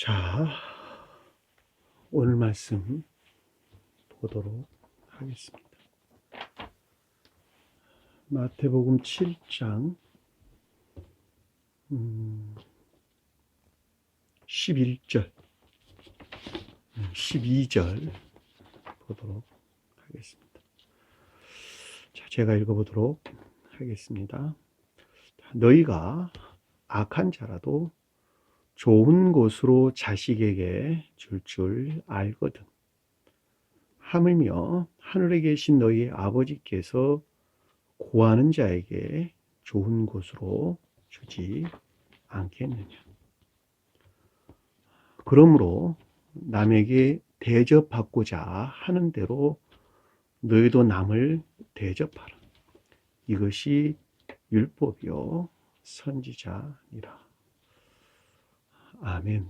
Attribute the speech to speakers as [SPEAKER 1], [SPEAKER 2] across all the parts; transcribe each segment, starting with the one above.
[SPEAKER 1] 자, 오늘 말씀 보도록 하겠습니다. 마태복음 7장 11절, 12절 보도록 하겠습니다. 자, 제가 읽어보도록 하겠습니다. 너희가 악한 자라도 좋은 곳으로 자식에게 줄 알거든. 하물며 하늘에 계신 너희 아버지께서 구하는 자에게 좋은 곳으로 주지 않겠느냐. 그러므로 남에게 대접받고자 하는 대로 너희도 남을 대접하라. 이것이 율법이요 선지자니라. 아멘.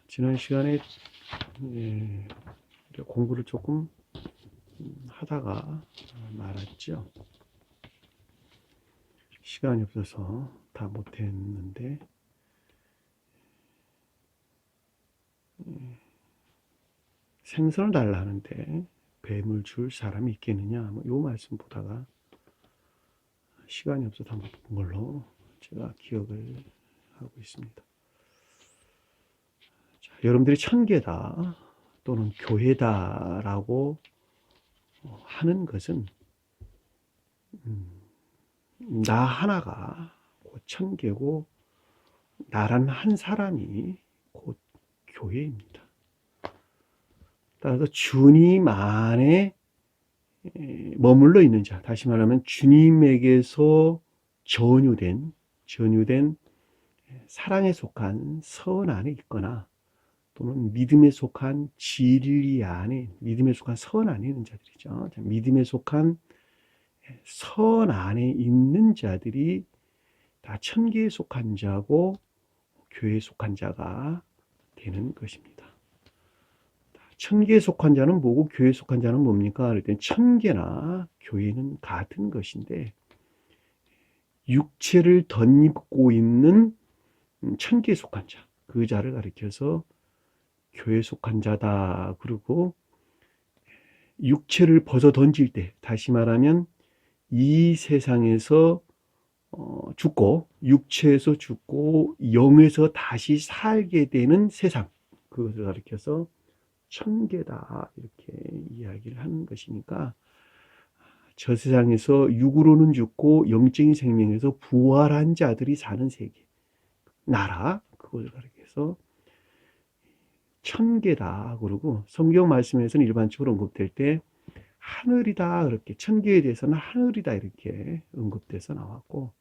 [SPEAKER 1] 지난 시간에 공부를 조금 하다가 말았죠. 시간이 없어서 다 못했는데 생선을 달라 하는데 뱀을 줄 사람이 있겠느냐, 이 말씀 보다가 시간이 없어서 다 못 본 걸로 제가 기억을 하고 있습니다. 자, 여러분들이 천계다 또는 교회다라고 하는 것은 나 하나가 곧 천계고 나라는 한 사람이 곧 교회입니다. 따라서 주님 안에 머물러 있는 자, 다시 말하면 주님에게서 전유된 사랑에 속한 선 안에 있거나 또는 믿음에 속한 진리 안에, 믿음에 속한 선 안에 있는 자들이죠. 믿음에 속한 선 안에 있는 자들이 다 천계에 속한 자고 교회에 속한 자가 되는 것입니다. 천계에 속한 자는 뭐고 교회에 속한 자는 뭡니까? 그랬더니 천계나 교회는 같은 것인데 육체를 덧입고 있는 천계에 속한 자, 그 자를 가리켜서 교회에 속한 자다. 그리고 육체를 벗어 던질 때, 다시 말하면 이 세상에서 죽고 육체에서 죽고 영에서 다시 살게 되는 세상, 그것을 가리켜서 천계다 이렇게 이야기를 하는 것이니까 저 세상에서 육으로는 죽고 영적인 생명에서 부활한 자들이 사는 세계, 나라, 그것을 가리켜서 천계다. 그러고 성경 말씀에서는 일반적으로 언급될 때 하늘이다, 그렇게 천계에 대해서는 하늘이다 이렇게 언급돼서 나왔고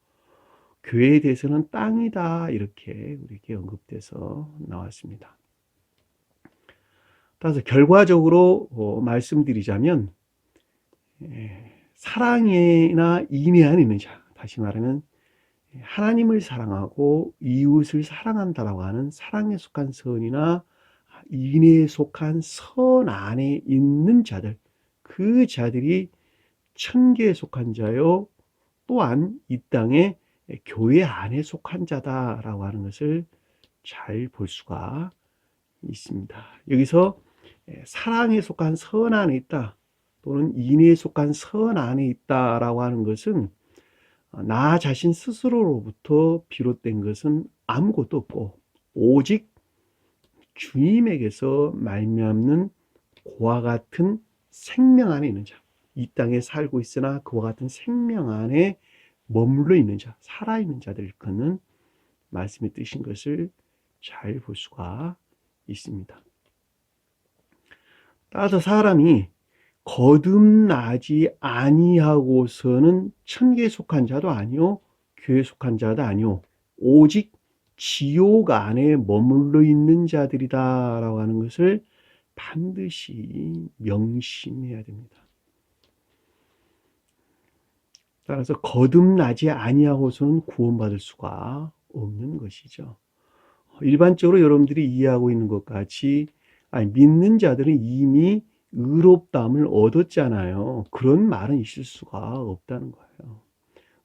[SPEAKER 1] 교회에 대해서는 땅이다 이렇게 우리에게 언급돼서 나왔습니다. 따라서 결과적으로 말씀드리자면 사랑이나 인애 안에 있는 자, 다시 말하면 하나님을 사랑하고 이웃을 사랑한다라고 하는 사랑에 속한 선이나 인애에 속한 선 안에 있는 자들, 그 자들이 천계에 속한 자요 또한 이 땅에 교회 안에 속한 자다라고 하는 것을 잘 볼 수가 있습니다. 여기서 사랑에 속한 선 안에 있다 또는 인애에 속한 선 안에 있다라고 하는 것은 나 자신 스스로로부터 비롯된 것은 아무것도 없고 오직 주님에게서 말미암는 그와 같은 생명 안에 있는 자, 이 땅에 살고 있으나 그와 같은 생명 안에 머물러 있는 자, 살아있는 자들 일컫는 말씀의 뜻인 것을 잘 볼 수가 있습니다. 따라서 사람이 거듭나지 아니하고서는 천계에 속한 자도 아니요 교회에 속한 자도 아니요 오직 지옥 안에 머물러 있는 자들이다라고 하는 것을 반드시 명심해야 됩니다. 따라서 거듭나지 아니하고서는 구원받을 수가 없는 것이죠. 일반적으로 여러분들이 이해하고 있는 것 같이 믿는 자들은 이미 의롭다함을 얻었잖아요. 그런 말은 있을 수가 없다는 거예요.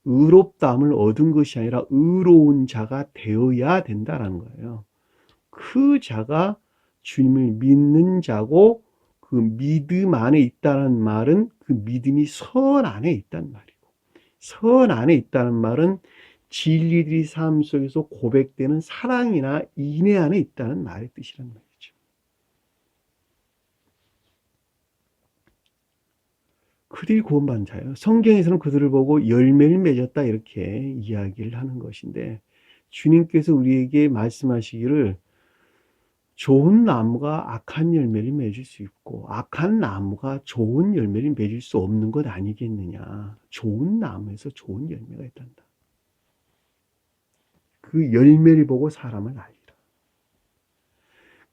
[SPEAKER 1] 의롭다함을 얻은 것이 아니라 의로운 자가 되어야 된다라는 거예요. 그 자가 주님을 믿는 자고 그 믿음 안에 있다는 말은 그 믿음이 선 안에 있다는 말이고 선 안에 있다는 말은 진리들이 삶 속에서 고백되는 사랑이나 인애 안에 있다는 말의 뜻이란 말이죠. 그들이 구원받은 자예요. 성경에서는 그들을 보고 열매를 맺었다 이렇게 이야기를 하는 것인데 주님께서 우리에게 말씀하시기를 좋은 나무가 악한 열매를 맺을 수 있고 악한 나무가 좋은 열매를 맺을 수 없는 것 아니겠느냐. 좋은 나무에서 좋은 열매가 있단다. 그 열매를 보고 사람을 알리라.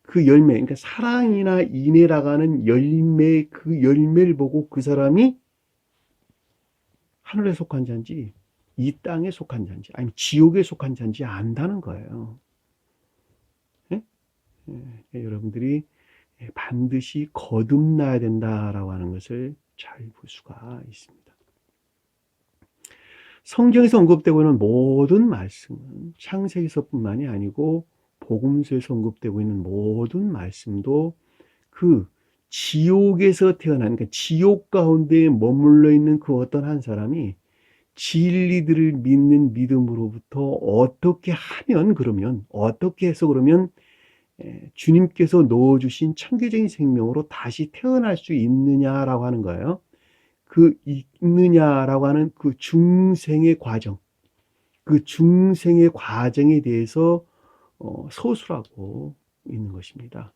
[SPEAKER 1] 그 열매, 그러니까 사랑이나 인애라고 하는 열매, 그 열매를 보고 그 사람이 하늘에 속한 자인지 이 땅에 속한 자인지 아니면 지옥에 속한 자인지 안다는 거예요. 예? 예, 여러분들이 반드시 거듭나야 된다라고 하는 것을 잘 볼 수가 있습니다. 성경에서 언급되고 있는 모든 말씀은 창세기서뿐만이 아니고 복음서에서 언급되고 있는 모든 말씀도 그 지옥에서 태어난, 그러니까 지옥 가운데 머물러 있는 그 어떤 한 사람이 진리들을 믿는 믿음으로부터 어떻게 하면 그러면 어떻게 해서 그러면 주님께서 넣어주신 천교적인 생명으로 다시 태어날 수 있느냐라고 하는 거예요. 그 있느냐라고 하는 그 중생의 과정, 그 중생의 과정에 대해서 서술하고 있는 것입니다.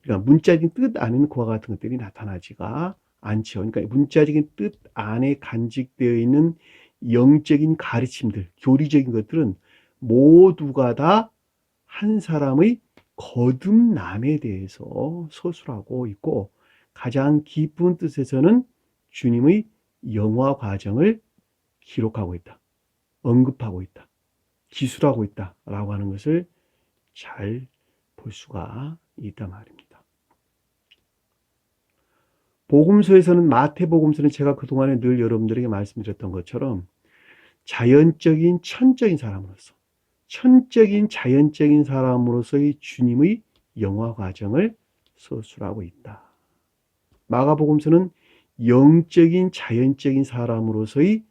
[SPEAKER 1] 그러니까 문자적인 뜻 안에는 그와 같은 것들이 나타나지가 않죠. 그러니까 문자적인 뜻 안에 간직되어 있는 영적인 가르침들, 교리적인 것들은 모두가 다 한 사람의 거듭남에 대해서 서술하고 있고 가장 깊은 뜻에서는 주님의 영화 과정을 기록하고 있다. 언급하고 있다. 기술하고 있다라고 하는 것을 잘 볼 수가 있단 말입니다. 복음서에서는 마태복음서는 제가 그동안에 늘 여러분들에게 말씀드렸던 것처럼 자연적인 천적인 사람으로서 천적인 자연적인 사람으로서의 주님의 영화 과정을 서술하고 있다. 마가복음서는 영적인 자연적인 사람으로서의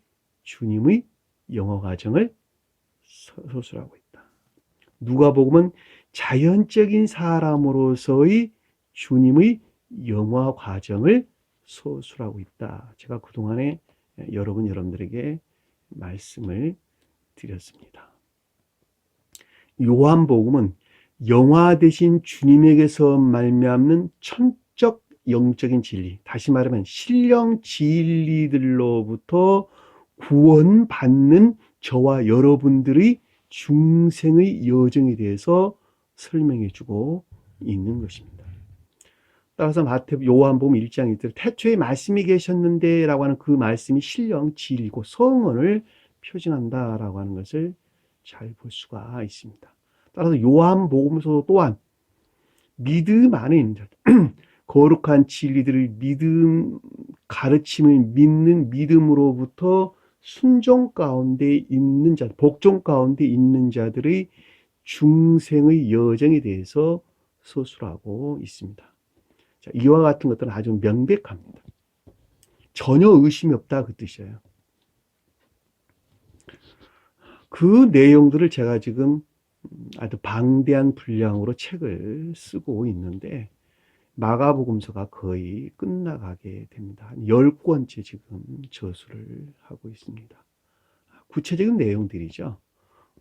[SPEAKER 1] 주님의 영화 과정을 서술하고 있다. 누가복음은 자연적인 사람으로서의 주님의 영화 과정을 서술하고 있다. 제가 그동안에 여러분들에게 말씀을 드렸습니다. 요한복음은 영화 되신 주님에게서 말미암는 천적 영적인 진리, 다시 말하면 신령 진리들로부터 구원받는 저와 여러분들의 중생의 여정에 대해서 설명해 주고 있는 것입니다. 따라서 요한복음 1장 1절 태초에 말씀이 계셨는데 라고 하는 그 말씀이 신령 진리고 성언을 표징한다라고 하는 것을 잘 볼 수가 있습니다. 따라서 요한복음서 또한 믿음 안에 있는 자들, 거룩한 진리들을 믿음, 가르침을 믿는 믿음으로부터 순종 가운데 있는 자, 복종 가운데 있는 자들의 중생의 여정에 대해서 서술하고 있습니다. 자, 이와 같은 것들은 아주 명백합니다. 전혀 의심이 없다 그 뜻이에요. 그 내용들을 제가 지금 아주 방대한 분량으로 책을 쓰고 있는데 마가복음서가 거의 끝나가게 됩니다. 한 10권째 지금 저술을 하고 있습니다. 구체적인 내용들이죠.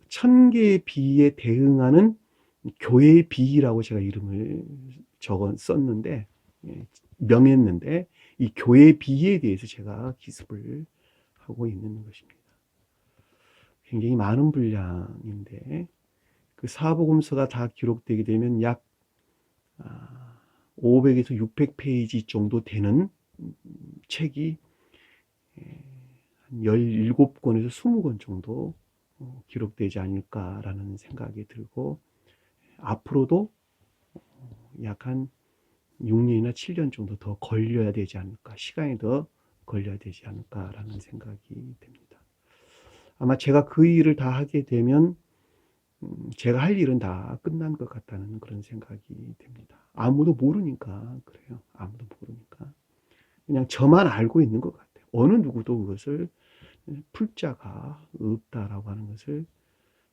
[SPEAKER 1] 천개의 비에 대응하는 교회의 비라고 제가 이름을 썼는데 명했는데 이 교회의 비에 대해서 제가 기습을 하고 있는 것입니다. 굉장히 많은 분량인데 그 사복음서가 다 기록되게 되면 약 500에서 600페이지 정도 되는 책이 한 17권에서 20권 정도 기록되지 않을까라는 생각이 들고 앞으로도 약 한 6년이나 7년 정도 더 걸려야 되지 않을까, 시간이 더 걸려야 되지 않을까라는 생각이 됩니다. 아마 제가 그 일을 다 하게 되면 제가 할 일은 다 끝난 것 같다는 그런 생각이 됩니다. 아무도 모르니까 그래요. 아무도 모르니까. 그냥 저만 알고 있는 것 같아요. 어느 누구도 그것을 풀 자가 없다라고 하는 것을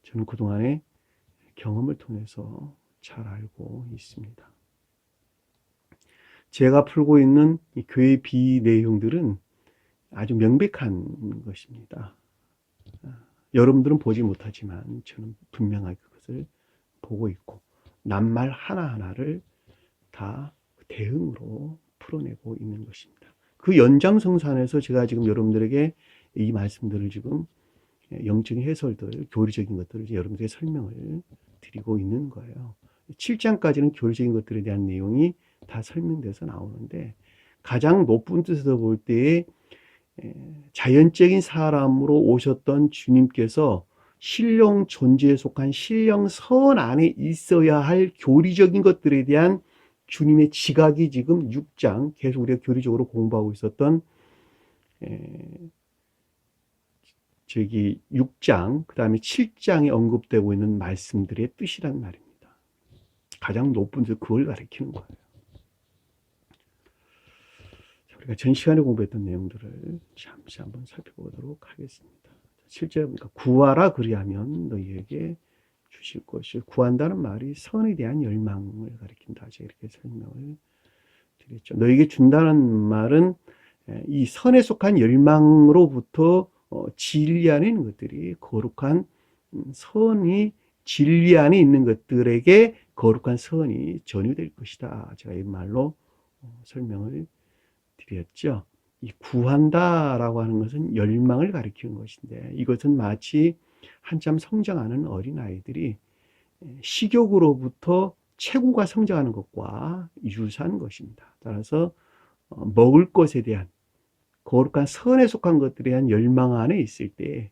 [SPEAKER 1] 저는 그동안의 경험을 통해서 잘 알고 있습니다. 제가 풀고 있는 이 교회 비 내용들은 아주 명백한 것입니다. 여러분들은 보지 못하지만 저는 분명하게 그것을 보고 있고 낱말 하나하나를 다 대응으로 풀어내고 있는 것입니다. 그 연장성산에서 제가 지금 여러분들에게 이 말씀들을 지금 영적인 해설들, 교리적인 것들을 여러분들에게 설명을 드리고 있는 거예요. 7장까지는 교리적인 것들에 대한 내용이 다 설명돼서 나오는데 가장 높은 뜻에서 볼 때에 자연적인 사람으로 오셨던 주님께서 신령 존재에 속한 신령 선 안에 있어야 할 교리적인 것들에 대한 주님의 지각이 지금 6장, 계속 우리가 교리적으로 공부하고 있었던 6장, 그 다음에 7장에 언급되고 있는 말씀들의 뜻이란 말입니다. 가장 높은 뜻, 그걸 가리키는 거예요. 우리가 전 시간에 공부했던 내용들을 잠시 한번 살펴보도록 하겠습니다. 실제 구하라 그리하면 너희에게 주실 것이, 구한다는 말이 선에 대한 열망을 가리킨다. 제가 이렇게 설명을 드렸죠. 너희에게 준다는 말은 이 선에 속한 열망으로부터 진리 안에 있는 것들이 거룩한 선이 진리 안에 있는 것들에게 거룩한 선이 전유될 것이다. 제가 이 말로 설명을 드렸죠. 이 구한다라고 하는 것은 열망을 가리키는 것인데 이것은 마치 한참 성장하는 어린아이들이 식욕으로부터 체구가 성장하는 것과 유사한 것입니다. 따라서 먹을 것에 대한 거룩한 선에 속한 것들에 대한 열망 안에 있을 때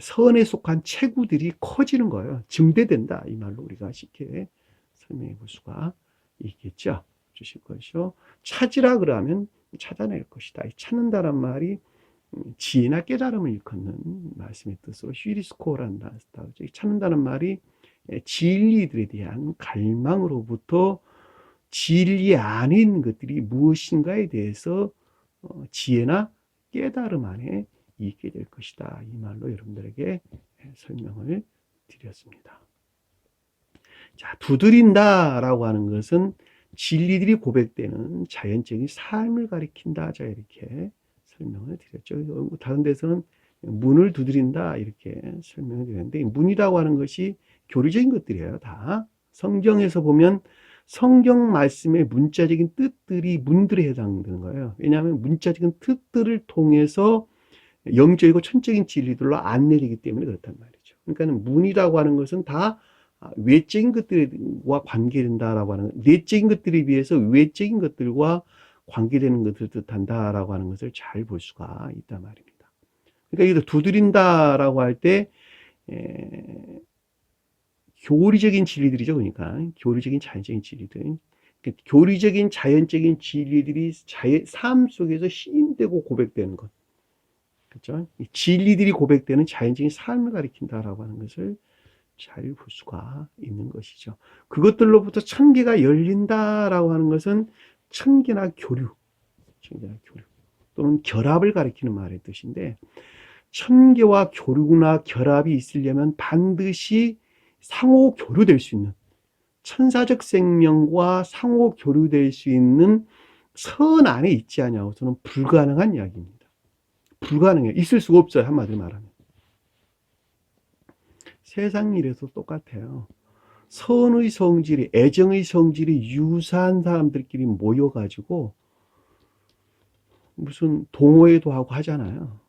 [SPEAKER 1] 선에 속한 체구들이 커지는 거예요. 증대된다. 이 말로 우리가 쉽게 설명해 볼 수가 있겠죠. 주실 것이요. 찾으라 그러면 찾아낼 것이다. 찾는다란 말이 지혜나 깨달음을 일컫는 말씀의 뜻으로 휴리스코라는 단어. 찾는다는 말이 진리들에 대한 갈망으로부터 진리 안에 있는 것들이 무엇인가에 대해서 지혜나 깨달음 안에 있게 될 것이다. 이 말로 여러분들에게 설명을 드렸습니다. 자, 두드린다라고 하는 것은 진리들이 고백되는 자연적인 삶을 가리킨다. 자, 이렇게 설명을 드렸죠. 다른 데서는 문을 두드린다 이렇게 설명을 드렸는데 문이라고 하는 것이 교리적인 것들이에요. 다 성경에서 보면 성경 말씀의 문자적인 뜻들이 문들에 해당되는 거예요. 왜냐하면 문자적인 뜻들을 통해서 영적이고 천적인 진리들로 안내되기 때문에 그렇단 말이죠. 그러니까 문이라고 하는 것은 다 외적인 것들과 관계된다라고 하는, 내적인 것들에 비해서 외적인 것들과 관계되는 것을 뜻한다라고 하는 것을 잘 볼 수가 있단 말입니다. 그러니까 이거 두드린다라고 할 때 교리적인 진리들이죠. 그러니까 교리적인 자연적인 진리들, 그러니까 교리적인 자연적인 진리들이 삶 속에서 시인되고 고백되는 것, 그렇죠? 진리들이 고백되는 자연적인 삶을 가리킨다라고 하는 것을 잘 볼 수가 있는 것이죠. 그것들로부터 천계가 열린다라고 하는 것은 천계나 교류 또는 결합을 가리키는 말의 뜻인데 천계와 교류나 결합이 있으려면 반드시 상호 교류될 수 있는 천사적 생명과 상호 교류될 수 있는 선 안에 있지 않냐고서는 불가능한 이야기입니다. 불가능해요. 있을 수가 없어요. 한마디로 말하면. 세상 일에서 똑같아요. 선의 성질이, 애정의 성질이 유사한 사람들끼리 모여가지고 무슨 동호회도 하고 하잖아요.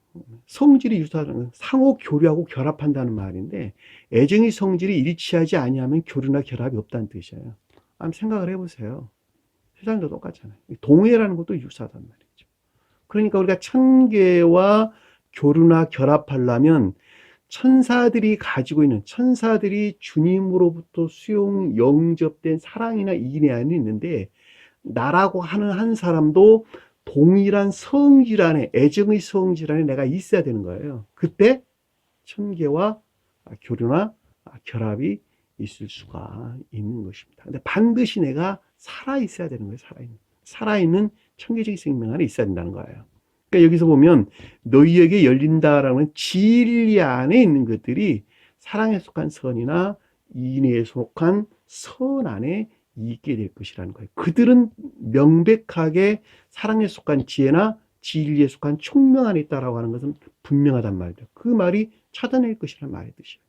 [SPEAKER 1] 성질이 유사하다는 상호 교류하고 결합한다는 말인데 애정의 성질이 일치하지 아니하면 교류나 결합이 없다는 뜻이에요. 한번 생각을 해보세요. 세상도 똑같잖아요. 동호회라는 것도 유사하단 말이죠. 그러니까 우리가 천계와 교류나 결합하려면 천사들이 가지고 있는, 천사들이 주님으로부터 영접된 사랑이나 인애 안에 있는데 나라고 하는 한 사람도 동일한 성질 안에, 애정의 성질 안에 내가 있어야 되는 거예요. 그때 천계와 교류나 결합이 있을 수가 있는 것입니다. 근데 반드시 내가 살아 있어야 되는 거예요. 살아있는 천계적인 생명 안에 있어야 된다는 거예요. 그러니까 여기서 보면 너희에게 열린다라는 진리 안에 있는 것들이 사랑에 속한 선이나 인애에 속한 선 안에 있게 될 것이라는 거예요. 그들은 명백하게 사랑에 속한 지혜나 진리에 속한 총명 안에 있다라고 하는 것은 분명하단 말이죠. 그 말이 찾아낼 것이라는 말의 뜻이에요.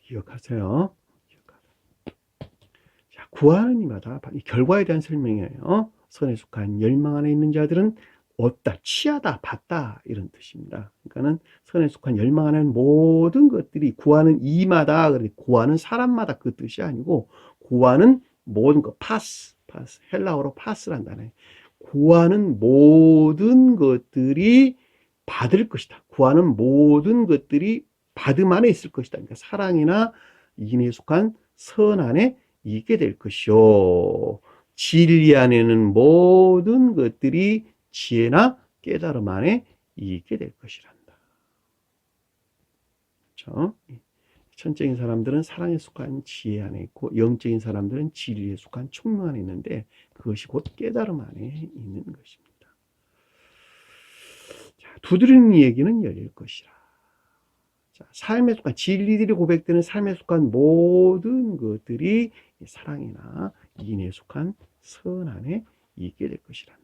[SPEAKER 1] 기억하세요. 자, 구하는 이마다 결과에 대한 설명이에요. 선에 속한 열망 안에 있는 자들은 얻다, 취하다, 받다 이런 뜻입니다. 그러니까는 선에 속한 열망 안에 있는 모든 것들이 구하는 이마다, 구하는 사람마다 그 뜻이 아니고 구하는 모든 것, 파스, 헬라어로 파스란 단어예요. 구하는 모든 것들이 받을 것이다. 구하는 모든 것들이 받음 안에 있을 것이다. 그러니까 사랑이나 인에 속한 선 안에 있게 될 것이요. 진리 안에는 모든 것들이 지혜나 깨달음 안에 있게 될 것이란다. 그렇죠? 천적인 사람들은 사랑에 속한 지혜 안에 있고 영적인 사람들은 진리에 속한 총명 안에 있는데 그것이 곧 깨달음 안에 있는 것입니다. 자, 두드리는 얘기는 열릴 것이라. 자, 삶에 속한 진리들이 고백되는 삶에 속한 모든 것들이 사랑이나 인에 속한 선 안에 있게 될 것이란다.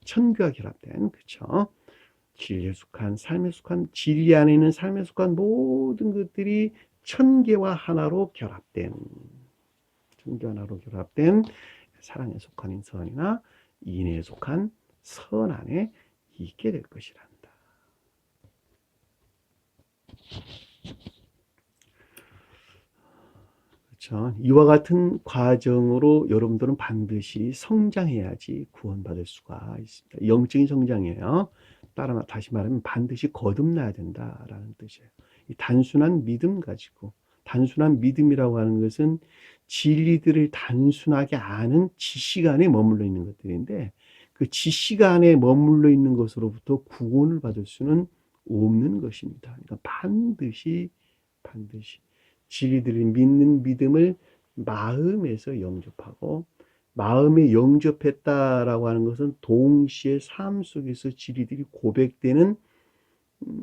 [SPEAKER 1] 천교와 결합된, 그쵸? 진리에 속한, 삶에 속한, 진리 안에 있는 삶에 속한 모든 것들이 천계와 하나로 결합된, 천계 하나로 결합된 사랑에 속한 선이나 인에 속한 선 안에 있게 될 것이란다. 그렇죠. 이와 같은 과정으로 여러분들은 반드시 성장해야지 구원받을 수가 있습니다. 영적인 성장이에요. 다시 말하면 반드시 거듭나야 된다라는 뜻이에요. 이 단순한 믿음 가지고, 단순한 믿음이라고 하는 것은 진리들을 단순하게 아는 지식 안에 머물러 있는 것들인데 그 지식 안에 머물러 있는 것으로부터 구원을 받을 수는 없는 것입니다. 그러니까 반드시 진리들을 믿는 믿음을 마음에서 영접하고 마음에 영접했다라고 하는 것은 동시에 삶 속에서 진리들이 고백되는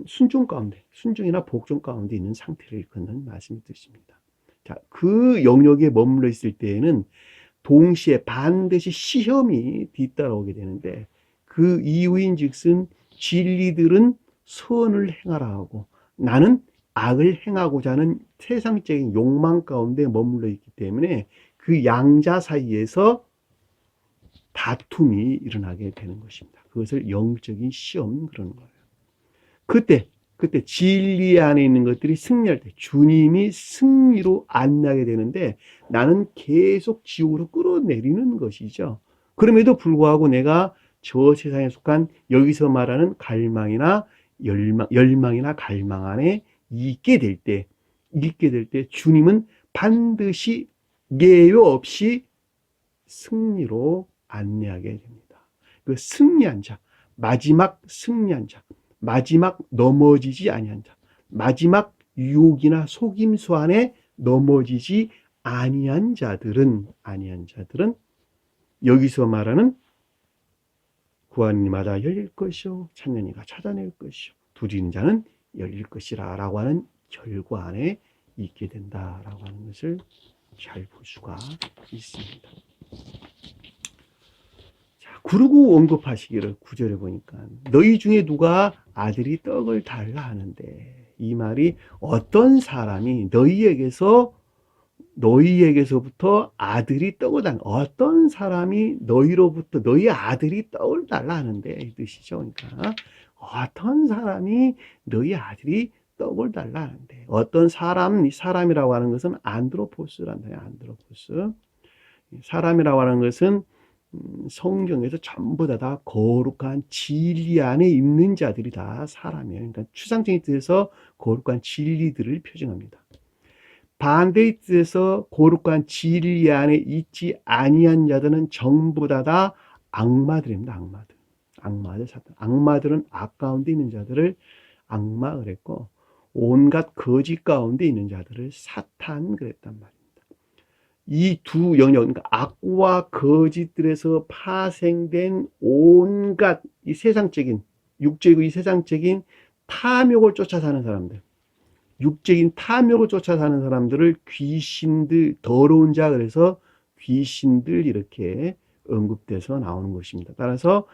[SPEAKER 1] 순종 가운데, 순종이나 복종 가운데 있는 상태를 일컫는 말씀이 뜻입니다. 자, 그 영역에 머물러 있을 때에는 동시에 반드시 시험이 뒤따라오게 되는데 그 이유인 즉슨 진리들은 선을 행하라 하고 나는 악을 행하고자 하는 세상적인 욕망 가운데 머물러 있기 때문에 그 양자 사이에서 다툼이 일어나게 되는 것입니다. 그것을 영적인 시험 그러는 거예요. 그때 진리 안에 있는 것들이 승리할 때 주님이 승리로 안나게 되는데 나는 계속 지옥으로 끌어내리는 것이죠. 그럼에도 불구하고 내가 저 세상에 속한 여기서 말하는 갈망이나 열망이나 갈망 안에 있게 될 때 주님은 반드시 예외 없이 승리로 안내하게 됩니다. 그 승리한 자, 마지막 승리한 자, 마지막 넘어지지 아니한 자, 마지막 유혹이나 속임수 안에 넘어지지 아니한 자들은 여기서 말하는 구하는 이마다 열릴 것이요 찾는 이가 찾아낼 것이요 두드리는 자는 열릴 것이라 라고 하는 결과 안에 있게 된다라고 하는 것을 잘 볼 수가 있습니다. 자, 그러고 언급하시기를 9절에 보니까 너희 중에 누가 아들이 떡을 달라 하는데 이 말이 어떤 사람이 너희에게서부터 아들이 떡을 달라 어떤 사람이 너희로부터 너희 아들이 떡을 달라 하는데 이 뜻이죠. 그러니까 어떤 사람이 너희 아들이 떡을 달라 하는데 어떤 사람이라고 하는 것은 안드로포스란다. 안드로포스 사람이라고 하는 것은 성경에서 전부 다 거룩한 진리 안에 있는 자들이 다 사람이에요. 그러니까 추상적인 뜻에서 거룩한 진리들을 표정합니다. 반대의 뜻에서 거룩한 진리 안에 있지 아니한 자들은 전부 다 악마들입니다. 악마들. 악마들, 사탄. 악마들은 악 가운데 있는 자들을 악마 그랬고, 온갖 거짓 가운데 있는 자들을 사탄 그랬단 말입니다. 이 두 영역, 그러니까 악과 거짓들에서 파생된 온갖 이 세상적인, 육적이고 이 세상적인 탐욕을 쫓아 사는 사람들, 육적인 탐욕을 쫓아 사는 사람들을 귀신들, 더러운 자, 그래서 귀신들 이렇게 언급돼서 나오는 것입니다. 따라서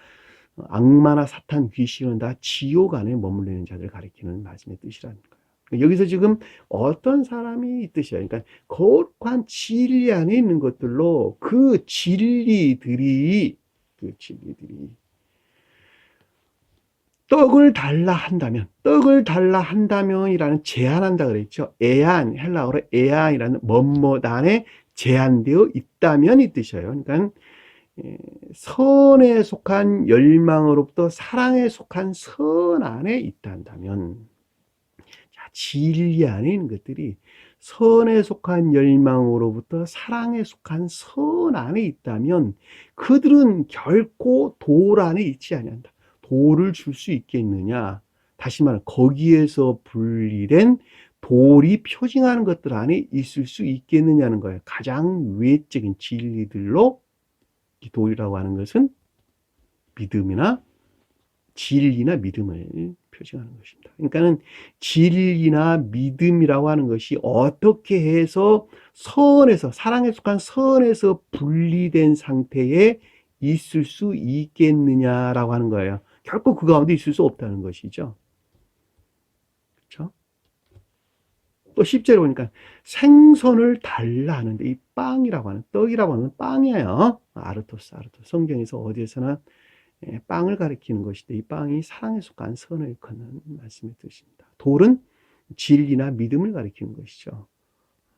[SPEAKER 1] 악마나 사탄, 귀신은 다 지옥 안에 머물리는 자들을 가리키는 말씀의 뜻이라는 거예요. 여기서 지금 어떤 사람이 이 뜻이에요. 그러니까 거룩한 진리 안에 있는 것들로 그 진리들이 떡을 달라 한다면이라는 제한한다 그랬죠. 에안, 헬라어로 에안이라는 뭐뭐 안에 제한되어 있다면 이 뜻이에요. 그러니까 선에 속한 열망으로부터 사랑에 속한 선 안에 있다면, 진리 안에 있는 것들이 선에 속한 열망으로부터 사랑에 속한 선 안에 있다면 그들은 결코 돌 안에 있지 아니한다. 돌을 줄 수 있겠느냐? 다시 말해 거기에서 분리된 돌이 표징하는 것들 안에 있을 수 있겠느냐는 거예요. 가장 외적인 진리들로 이 돌이라고 하는 것은 믿음이나 진리나 믿음을 표징하는 것입니다. 그러니까는 진리나 믿음이라고 하는 것이 어떻게 해서 선에서, 사랑에 속한 선에서 분리된 상태에 있을 수 있겠느냐라고 하는 거예요. 결코 그 가운데 있을 수 없다는 것이죠. 그렇죠? 또 10절에 보니까 생선을 달라 하는데, 이 빵이라고 하는, 떡이라고 하는 빵이에요. 아르토스. 성경에서 어디에서나 빵을 가리키는 것인데, 이 빵이 사랑에 속한 선을 일컫는 말씀의 뜻입니다. 돌은 진리나 믿음을 가리키는 것이죠.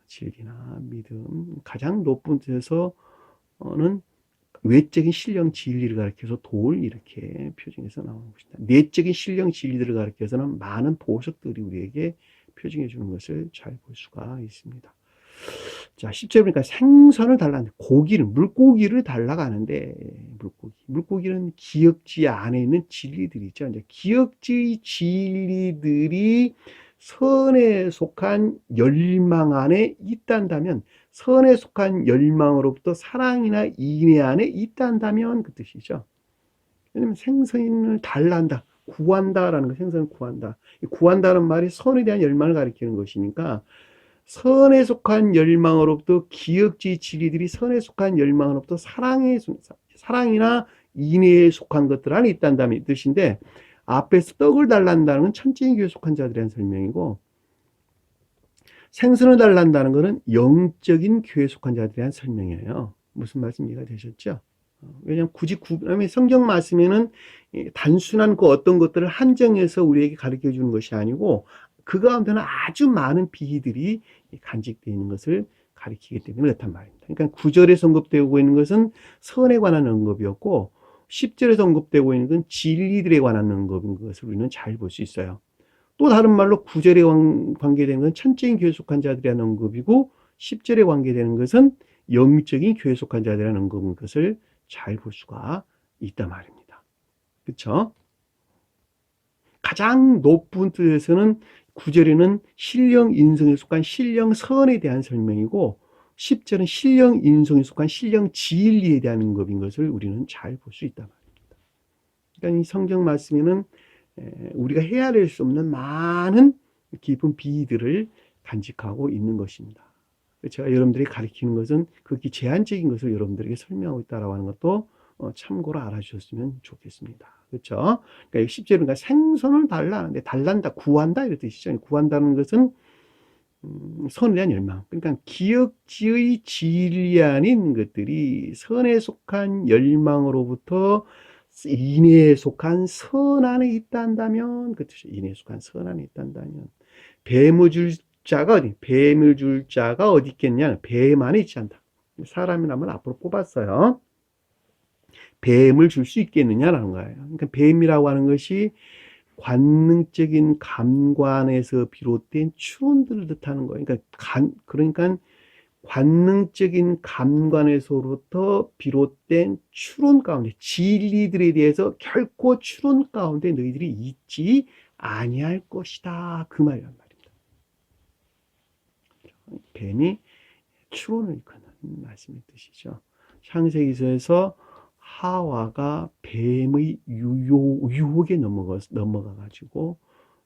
[SPEAKER 1] 진리나 믿음. 가장 높은 뜻에서는 외적인 신령 진리를 가리켜서 돌 이렇게 표징해서 나오는 것입니다. 내적인 신령 진리들을 가리켜서는 많은 보석들이 우리에게 표징해 주는 것을 잘 볼 수가 있습니다. 자, 10절 보니까 생선을 달라는데, 물고기를 달라가는데, 물고기는 기역지 안에 있는 진리들이죠. 이제 기역지 진리들이 선에 속한 열망 안에 있단다면, 선에 속한 열망으로부터 사랑이나 인애 안에 있단다면 그 뜻이죠. 왜냐면 생선을 달란다, 구한다라는 거, 생선을 구한다. 구한다는 말이 선에 대한 열망을 가리키는 것이니까, 선에 속한 열망으로부터 기역지 진리들이 선에 속한 열망으로부터 사랑이나 인애에 속한 것들 안에 있단다는 뜻인데, 앞에서 떡을 달란다는 건 천지의 교회에 속한 자들에 대한 설명이고, 생선을 달란다는 것은 영적인 교회에 속한 자들에 대한 설명이에요. 무슨 말씀 이해가 되셨죠? 왜냐하면 왜냐면 성경 말씀에는 단순한 그 어떤 것들을 한정해서 우리에게 가르쳐 주는 것이 아니고, 그 가운데는 아주 많은 비희들이 간직되어 있는 것을 가리키기 때문에 그렇단 말입니다. 그러니까 9절에서 언급되고 있는 것은 선에 관한 언급이었고, 10절에서 언급되고 있는 건 진리들에 관한 언급인 것을 우리는 잘 볼 수 있어요. 또 다른 말로 9절에 관계되는 건 천적인 교회에 속한 자들에 대한 언급이고, 10절에 관계되는 것은 영적인 교회에 속한 자들에 대한 언급인 것을 잘 볼 수가 있단 말입니다. 그렇죠? 가장 높은 뜻에서는 9절에는 신령 인성에 속한 신령 선에 대한 설명이고, 10절은 신령 인성에 속한 신령 진리에 대한 언급인 것을 우리는 잘 볼 수 있단 말입니다. 그러니까 이 성경 말씀에는 우리가 헤아릴 수 없는 많은 깊은 비밀들을 간직하고 있는 것입니다. 제가 여러분들이 가르치는 것은 극히 제한적인 것을 여러분들에게 설명하고 있다고 하는 것도 참고로 알아주셨으면 좋겠습니다. 그렇죠? 그러니까 10절은 생선을 달라는데, 달란다, 구한다 이런 뜻이죠. 구한다는 것은 선에 대한 열망. 그러니까 기역지의 진리 안에 있는 것들이 선에 속한 열망으로부터 인애에 속한 선 안에 있단다면, 그 뜻이죠. 인애에 속한 선 안에 있단다면, 뱀을 줄 자가 어디 있겠냐? 뱀 안에 있지 않다. 사람이라면 앞으로 뽑았어요. 뱀을 줄 수 있겠느냐라는 거예요. 그러니까 뱀이라고 하는 것이 관능적인 감관에서 비롯된 추론들을 뜻하는 거예요. 그러니까 관능적인 감관에서부터 비롯된 추론 가운데 진리들에 대해서 결코 추론 가운데 너희들이 있지 아니할 것이다. 그 말이란 말입니다. 뱀이 추론을 이끄는 말씀의 뜻이죠. 창세기서에서 하와가 뱀의 유혹에 넘어가가지고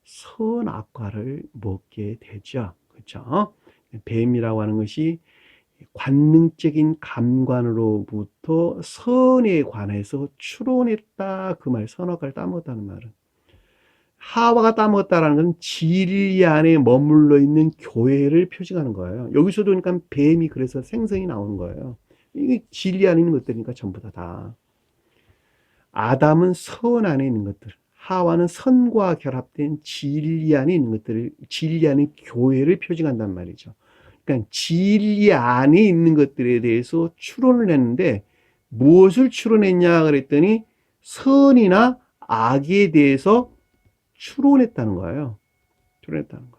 [SPEAKER 1] 선악과를 먹게 되죠. 그렇죠? 뱀이라고 하는 것이 관능적인 감관으로부터 선에 관해서 추론했다. 그 말, 선악과를 따먹었다는 말은. 하와가 따먹었다라는 건 진리 안에 머물러 있는 교회를 표시하는 거예요. 여기서도 그러니까 뱀이 그래서 생성이 나오는 거예요. 이게 진리 안에 있는 것들이니까 전부 다. 아담은 선 안에 있는 것들, 하와는 선과 결합된 진리 안에 있는 것들을, 진리 안에 교회를 표징한단 말이죠. 그러니까 진리 안에 있는 것들에 대해서 추론을 했는데 무엇을 추론했냐 그랬더니 선이나 악에 대해서 추론했다는 거예요. 추론했다는 거예요.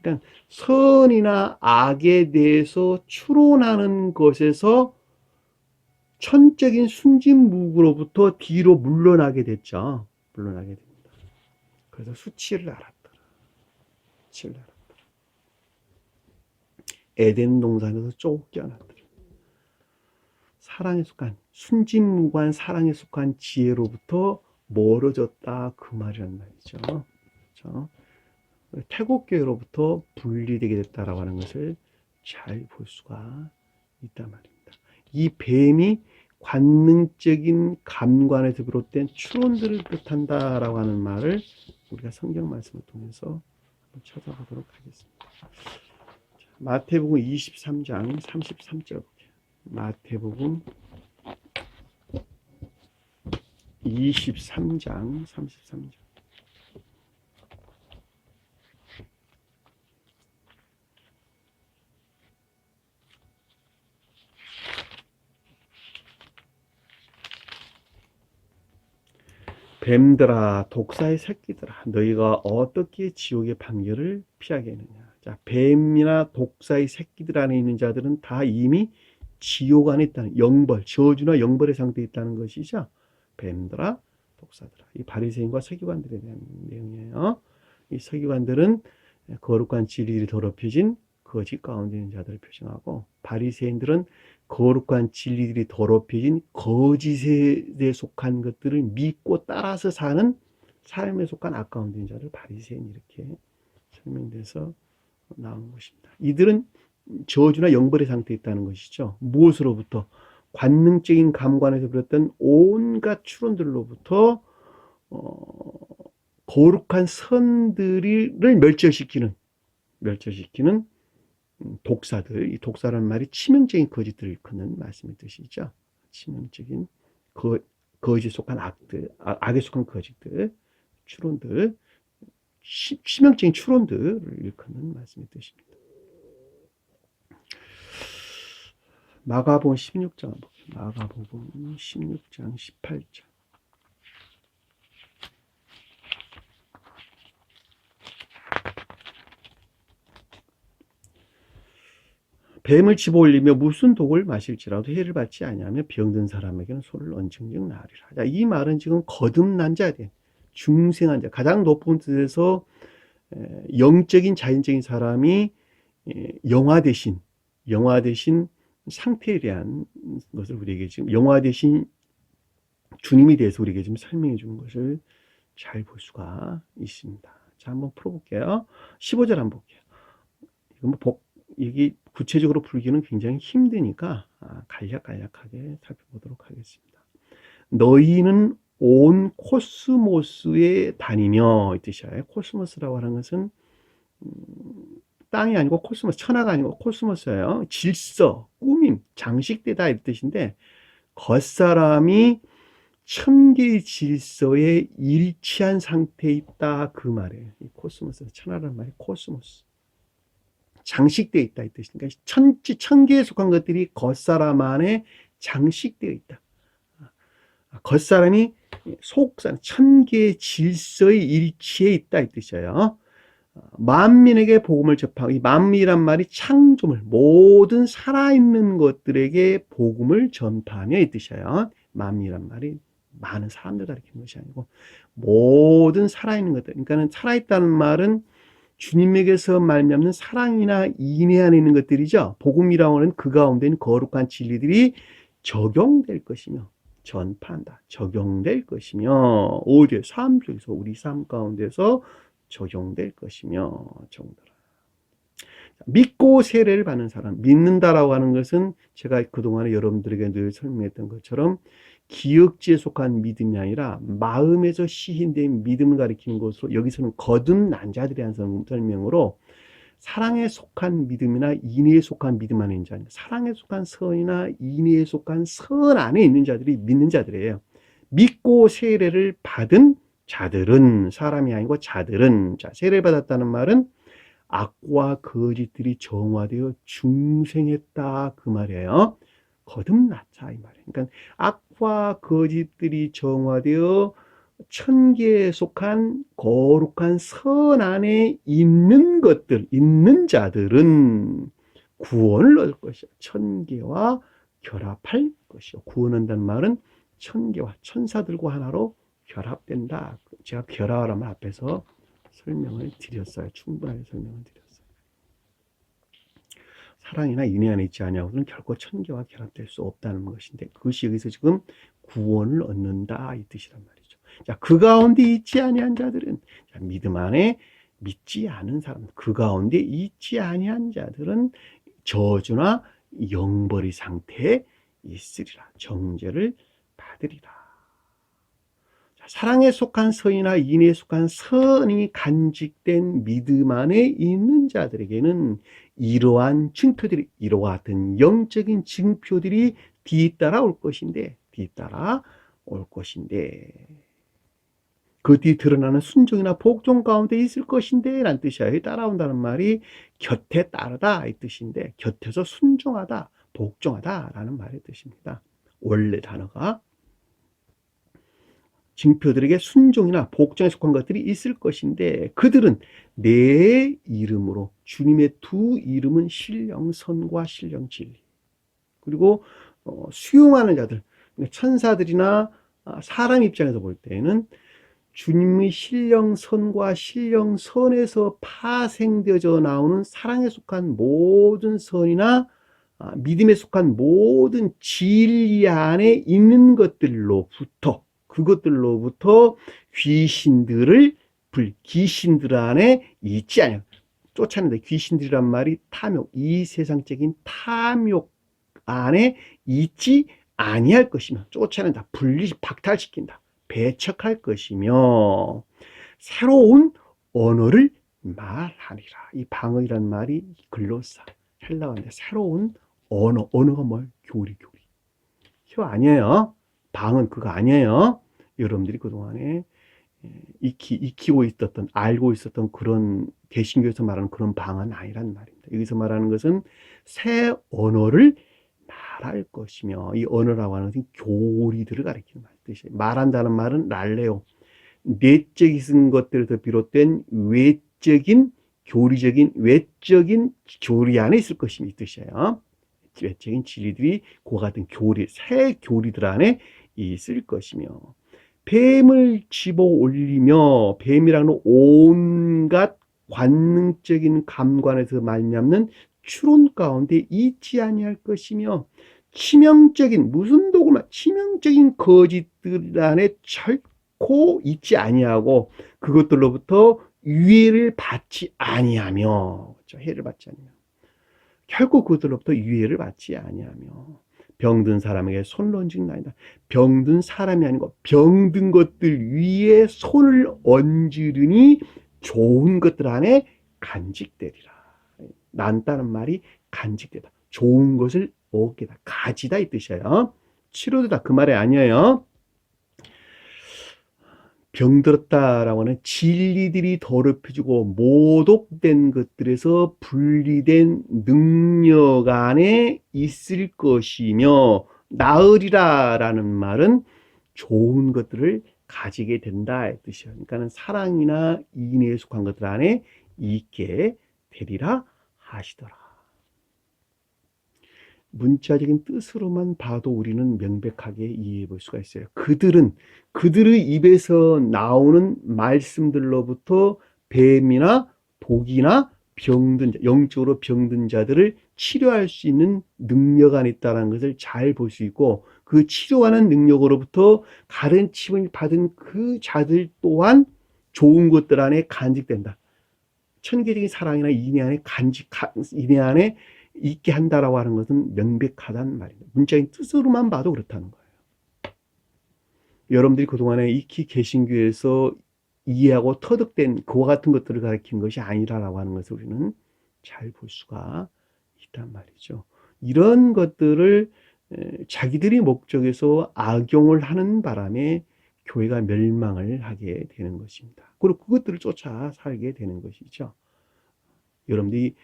[SPEAKER 1] 그러니까 선이나 악에 대해서 추론하는 것에서 천적인 순진무구로부터 뒤로 물러나게 됐죠. 물러나게 됩니다. 그래서 수치를 알았더라. 수치를 알았더라. 에덴 동산에서 쫓겨났더라. 사랑에 속한, 순진무구한 사랑에 속한 지혜로부터 멀어졌다. 그 말이란 말이죠. 그렇죠? 태국교회로부터 분리되게 됐다라고 하는 것을 잘 볼 수가 있단 말입니다. 이 뱀이 관능적인 감관에서 비롯된 추론들을 뜻한다라고 하는 말을 우리가 성경 말씀을 통해서 한번 찾아보도록 하겠습니다. 마태복음 23장 33절 볼게요. 마태복음 23장 33절. 뱀들아, 독사의 새끼들아, 너희가 어떻게 지옥의 판결을 피하겠느냐. 자, 뱀이나 독사의 새끼들 안에 있는 자들은 다 이미 지옥 안에 있다는, 영벌, 저주나 영벌의 상태에 있다는 것이죠. 뱀들아, 독사들아. 이 바리새인과 서기관들에 대한 내용이에요. 이 서기관들은 거룩한 진리를 더럽혀진 거짓 가운데 있는 자들을 표징하고, 바리새인들은 거룩한 진리들이 더럽혀진 거짓에 속한 것들을 믿고 따라서 사는 삶에 속한 악 가운데 있는 자를 바리새인, 이렇게 설명돼서 나온 것입니다. 이들은 저주나 영벌의 상태에 있다는 것이죠. 무엇으로부터? 관능적인 감관에서 비롯된 온갖 추론들로부터 거룩한 선들을 멸절시키는 독사들. 이 독사라는 말이 치명적인 거짓들을 일컫는 말씀의 뜻이죠. 치명적인 거짓에 속한 악들, 악에 속한 거짓들, 추론들, 치명적인 추론들을 일컫는 말씀의 뜻입니다. 마가복음 16장 볼게요. 마가복음 16장 18절. 뱀을 집어올리며 무슨 독을 마실지라도 해를 받지 아니하며 병든 사람에게는 소를 언증증 나으리라. 자, 이 말은 지금 거듭난 자에 대한, 중생한 자, 가장 높은 뜻에서 영적인 자연적인 사람이 영화되신 상태에 대한 것을 우리에게 지금, 영화되신 주님에 대해서 우리에게 지금 설명해 주는 것을 잘 볼 수가 있습니다. 자, 한번 풀어볼게요. 15절 한번 볼게요. 이게 구체적으로 풀기는 굉장히 힘드니까 간략하게 살펴보도록 하겠습니다. 너희는 온 코스모스에 다니며, 이 뜻이에요. 코스모스라고 하는 것은 땅이 아니고 코스모스, 천하가 아니고 코스모스예요. 질서, 꾸밈, 장식되다 이 뜻인데, 겉사람이 천개의 질서에 일치한 상태에 있다, 그 말이에요. 이 코스모스, 천하라는 말이 코스모스. 장식되어 있다 이 뜻이니까 천개에 속한 것들이 겉사람 안에 장식되어 있다. 겉사람이 속산, 천계의 질서의 일치에 있다 이 뜻이에요. 만민에게 복음을 접하고, 이 만민이란 말이 창조물, 모든 살아있는 것들에게 복음을 전파하며 이 뜻이에요. 만민이란 말이 많은 사람들 가리키는 것이 아니고 모든 살아있는 것들, 그러니까 살아있다는 말은 주님에게서 말미암는 사랑이나 인애 안에 있는 것들이죠. 복음이라고 하는 그 가운데 있는 거룩한 진리들이 적용될 것이며 전파한다. 적용될 것이며 어디에? 삶 속에서, 우리 삶 가운데서 적용될 것이며. 정도라. 믿고 세례를 받는 사람, 믿는다라고 하는 것은 제가 그동안에 여러분들에게 늘 설명했던 것처럼 기억지에 속한 믿음이 아니라 마음에서 시인된 믿음을 가리키는 것으로, 여기서는 거듭난 자들에 대한 설명으로 사랑에 속한 믿음이나 인애에 속한 믿음 안에 있는 자, 사랑에 속한 선이나 인애에 속한 선 안에 있는 자들이 믿는 자들이에요. 믿고 세례를 받은 자들은, 사람이 아니고 자들은, 자, 세례를 받았다는 말은 악과 거짓들이 정화되어 중생했다 그 말이에요. 거듭났다 이 말이에요. 그러니까 악과 거짓들이 정화되어 천계에 속한 거룩한 선 안에 있는 것들, 있는 자들은 구원을 얻을 것이요. 천계와 결합할 것이요. 구원한다는 말은 천계와 천사들과 하나로 결합된다. 제가 결합하라면 앞에서 설명을 드렸어요. 충분하게 설명을 드렸어요. 사랑이나 인애 안에 있지 아니하고는 결코 천계와 결합될 수 없다는 것인데, 그것이 여기서 지금 구원을 얻는다 이 뜻이란 말이죠. 자, 그 가운데 있지 아니한 자들은, 자, 믿음 안에 믿지 않은 사람, 그 가운데 있지 아니한 자들은 저주나 영벌의 상태에 있으리라. 정죄를 받으리라. 자, 사랑에 속한 선이나 인애에 속한 선이 간직된 믿음 안에 있는 자들에게는 이러한 증표들이, 이와 같은 영적인 증표들이 뒤따라 올 것인데, 그 뒤 드러나는 순종이나 복종 가운데 있을 것인데 라는 뜻이에요. 따라온다는 말이 곁에 따르다 이 뜻인데, 곁에서 순종하다, 복종하다 라는 말의 뜻입니다. 원래 단어가 증표들에게 순종이나 복종에 속한 것들이 있을 것인데, 그들은 내 이름으로, 주님의 두 이름은 신령선과 신령진리, 그리고 수용하는 자들, 천사들이나 사람 입장에서 볼 때는 주님의 신령선과 신령선에서 파생되어져 나오는 사랑에 속한 모든 선이나 믿음에 속한 모든 진리 안에 있는 것들로부터, 그것들로부터 귀신들 안에 있지 않아요. 쫓아낸다. 귀신들이란 말이 탐욕, 이 세상적인 탐욕 안에 있지 아니할 것이며, 쫓아낸다, 분리, 박탈시킨다, 배척할 것이며, 새로운 언어를 말하리라. 이 방언이란 말이 글로사, 헬라어인데 새로운 언어가 뭘? 교리. 혀 아니에요. 방언 그거 아니에요. 여러분들이 그동안에 익히고 있었던, 알고 있었던 그런 개신교에서 말하는 그런 방언 아니란 말입니다. 여기서 말하는 것은 새 언어를 말할 것이며, 이 언어라고 하는 것은 교리들을 가리키는 뜻이에요. 말한다는 말은 랄레오, 내적인 것들에서 비롯된 외적인 교리 안에 있을 것이 이 뜻이에요. 외적인 진리들이 그와 같은 새 교리들 안에 있을 것이며, 뱀을 집어 올리며, 뱀이라는 온갖 관능적인 감관에서 말미암는 추론 가운데 있지 아니할 것이며, 치명적인, 무슨 도구만 치명적인 거짓들 안에 결코 있지 아니하고, 그것들로부터 유해를 받지 아니하며, 그렇죠? 해를 받지 아니하며, 결코 그들로부터 유해를 받지 아니하며, 병든 사람에게 손을 얹은 아니다. 병든 사람이 아니고 병든 것들 위에 손을 얹으리니 좋은 것들 안에 간직되리라. 난다는 말이 간직되다, 좋은 것을 얻게다, 가지다 이 뜻이에요. 치료되다 그 말이 아니에요. 병들었다라고 하는 진리들이 더럽혀지고 모독된 것들에서 분리된 능력 안에 있을 것이며, 나으리라라는 말은 좋은 것들을 가지게 된다의 뜻이에요. 그러니까는 사랑이나 인애에 속한 것들 안에 있게 되리라 하시더라. 문자적인 뜻으로만 봐도 우리는 명백하게 이해해 볼 수가 있어요. 그들의 입에서 나오는 말씀들로부터 뱀이나 독이나 영적으로 병든 자들을 치료할 수 있는 능력 안에 있다는 것을 잘 볼 수 있고, 그 치료하는 능력으로부터 가르침을 받은 그 자들 또한 좋은 것들 안에 간직된다. 천개적인 사랑이나 인애 안에 있게 한다라고 하는 것은 명백하다는 말입니다. 문자인 뜻으로만 봐도 그렇다는 거예요. 여러분들이 그동안에 익히 개신교에서 이해하고 터득된 그와 같은 것들을 가르치는 것이 아니라라고 하는 것을 우리는 잘 볼 수가 있단 말이죠. 이런 것들을 자기들이 목적에서 악용을 하는 바람에 교회가 멸망을 하게 되는 것입니다. 그리고 그것들을 쫓아 살게 되는 것이죠. 여러분들이